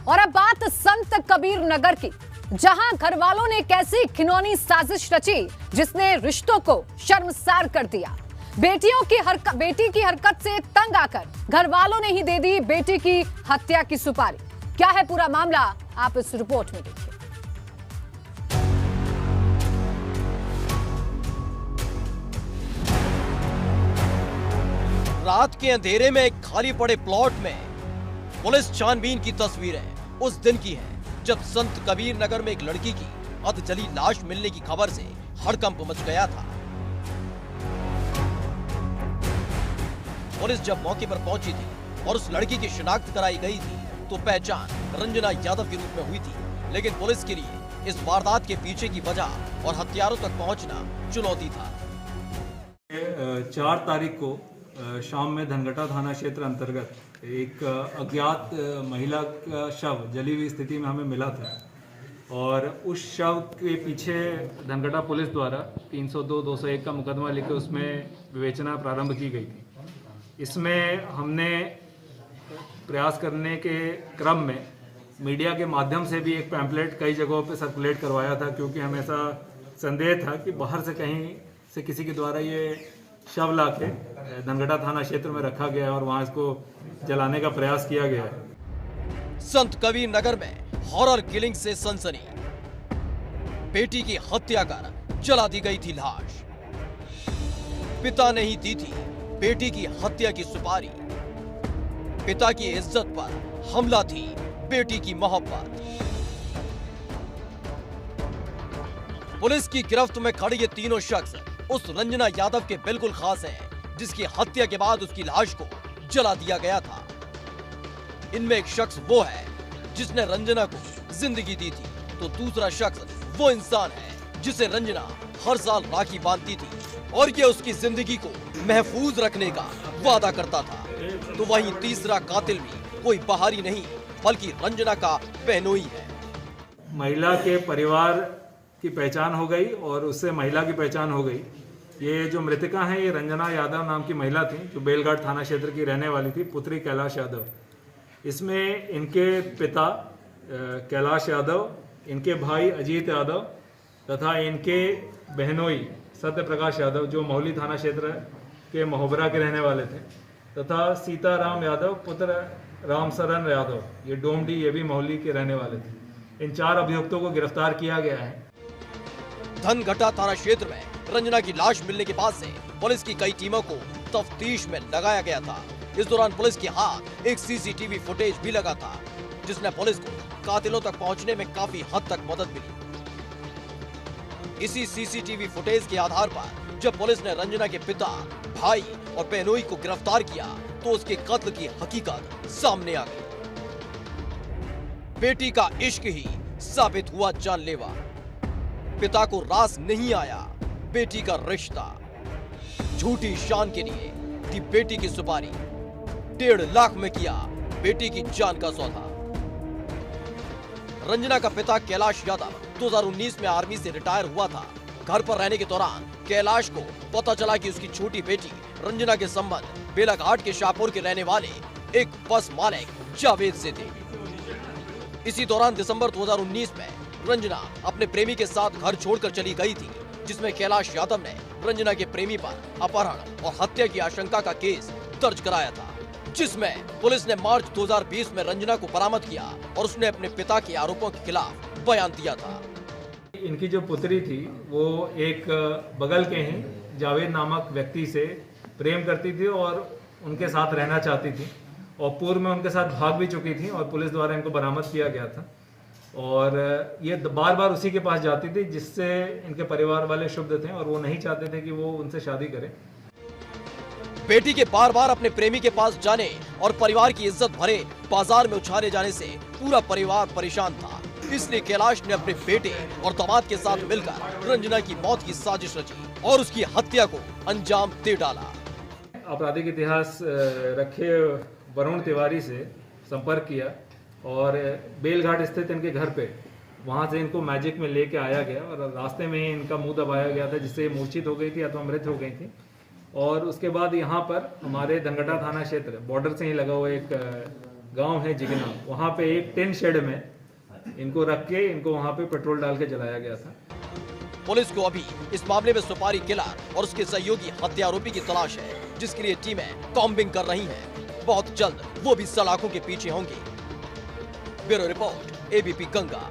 और अब बात संत कबीर नगर की, जहां घर वालों ने एक ऐसी घिनौनी साजिश रची जिसने रिश्तों को शर्मसार कर दिया। बेटी की हरकत से तंग आकर घर वालों ने ही दे दी बेटी की हत्या की सुपारी। क्या है पूरा मामला, आप इस रिपोर्ट में देखिए। रात के अंधेरे में एक खाली पड़े प्लॉट में पुलिस छानबीन की तस्वीरें उस दिन की है जब संत कबीर नगर में एक लड़की की अधजली लाश मिलने की खबर से हड़कंप मच गया था। पुलिस जब मौके पर पहुंची थी और उस लड़की की शिनाख्त कराई गई थी तो पहचान रंजना यादव के रूप में हुई थी, लेकिन पुलिस के लिए इस वारदात के पीछे की वजह और हथियारों तक पहुंचना चुनौती था। 4 तारीख को शाम में धनगटा थाना क्षेत्र अंतर्गत एक अज्ञात महिला का शव जली हुई स्थिति में हमें मिला था और उस शव के पीछे धनगटा पुलिस द्वारा 302-201 का मुकदमा लेकर उसमें विवेचना प्रारंभ की गई थी। इसमें हमने प्रयास करने के क्रम में मीडिया के माध्यम से भी एक पैम्पलेट कई जगहों पर सर्कुलेट करवाया था, क्योंकि हमें ऐसा संदेह था कि बाहर से कहीं से किसी के द्वारा ये शव लाके धनगटा थाना क्षेत्र में रखा गया और वहां इसको जलाने का प्रयास किया गया है। संत कबीर नगर में हॉरर किलिंग से सनसनी, बेटी की हत्या कर जला दी गई थी लाश। पिता ने ही दी थी बेटी की हत्या की सुपारी। पिता की इज्जत पर हमला थी बेटी की मोहब्बत। पुलिस की गिरफ्त में खड़े ये तीनों शख्स उस रंजना यादव के बिल्कुल खास हैं, जिसकी हत्या के बाद उसकी लाश को जला दिया गया था। इनमें एक शख्स वो है जिसने रंजना को जिंदगी दी थी, तो दूसरा शख्स वो इंसान है जिसे रंजना हर साल राखी बांधती थी और ये उसकी जिंदगी को महफूज रखने का वादा करता था। तो वहीं तीसरा कातिल भी कोई बाहरी नहीं बल्कि रंजना का बहनोई है। महिला के परिवार की पहचान हो गई और उससे महिला की पहचान हो गई। ये जो मृतका है ये रंजना यादव नाम की महिला थी जो बेलघाट थाना क्षेत्र की रहने वाली थी, पुत्री कैलाश यादव। इसमें इनके पिता कैलाश यादव, इनके भाई अजीत यादव तथा इनके बहनोई सत्य प्रकाश यादव जो मौली थाना क्षेत्र के महोबरा के रहने वाले थे, तथा सीताराम यादव पुत्र रामसरन यादव ये डोमडी ये भी मौली के रहने वाले थे। इन 4 अभियुक्तों को गिरफ्तार किया गया है। धनगटा थाना क्षेत्र में रंजना की लाश मिलने के बाद से पुलिस की कई टीमों को तफ्तीश में लगाया गया था। इस दौरान पुलिस के हाथ एक सीसीटीवी फुटेज भी लगा था, जिसने पुलिस को कातिलों तक पहुंचने में काफी हद तक मदद मिली। इसी सीसीटीवी फुटेज के आधार पर जब पुलिस ने रंजना के पिता, भाई और बहनोई को गिरफ्तार किया तो उसके कत्ल की हकीकत सामने आ गई। बेटी का इश्क ही साबित हुआ जानलेवा। पिता को रास नहीं आया बेटी का रिश्ता। झूठी शान के लिए दी बेटी की सुपारी। 1.5 लाख में किया बेटी की जान का सौदा। रंजना का पिता कैलाश यादव 2019 में आर्मी से रिटायर हुआ था। घर पर रहने के दौरान कैलाश को पता चला कि उसकी छोटी बेटी रंजना के संबंध बेलाघाट के शाहपुर के रहने वाले एक बस मालिक जावेद से थे। इसी दौरान दिसंबर 2019 में रंजना अपने प्रेमी के साथ घर छोड़कर चली गई थी, जिसमें कैलाश यादव ने रंजना के प्रेमी पर अपहरण और हत्या की आशंका का केस दर्ज कराया था, जिसमें पुलिस ने मार्च 2020 में रंजना को बरामद किया और उसने अपने पिता के आरोपों के खिलाफ बयान दिया था। इनकी जो पुत्री थी वो एक बगल के ही जावेद नामक व्यक्ति से प्रेम करती थी और उनके साथ रहना चाहती थी और पूर्व में उनके साथ भाग भी चुकी थी और पुलिस द्वारा इनको बरामद किया गया था। और ये बार बार उसी के पास जाती थी जिससे इनके परिवार वाले शुभ थे और वो नहीं चाहते थे कि वो उनसे शादी करे। बेटी के बार बार अपने प्रेमी के पास जाने और परिवार की इज्जत भरे बाजार में उछाले जाने से पूरा परिवार परेशान था। इसलिए कैलाश ने अपने बेटे और दामाद के साथ मिलकर रंजना की मौत की साजिश रची और उसकी हत्या को अंजाम दे डाला। आपराधिक इतिहास रखे वरुण तिवारी से संपर्क किया और बेलघाट स्थित इनके घर पे वहाँ से इनको मैजिक में लेके आया गया और रास्ते में ही इनका मुंह दबाया गया था, जिससे ये मूर्छित हो गई थी अथवा मृत हो गई थी। और उसके बाद यहाँ पर हमारे धनगटा थाना क्षेत्र बॉर्डर से ही लगा हुआ एक गांव है जिगना, वहाँ पे एक टेन शेड में इनको रख के इनको वहाँ पे पेट्रोल डाल के जलाया गया था। पुलिस को अभी इस मामले में सुपारी किलर और उसके सहयोगी हत्यारोपी की तलाश है, जिसके लिए टीमें कॉम्बिंग कर रही हैं। बहुत जल्द वो भी सलाखों के पीछे होंगी। Bureau report, ABP Ganga.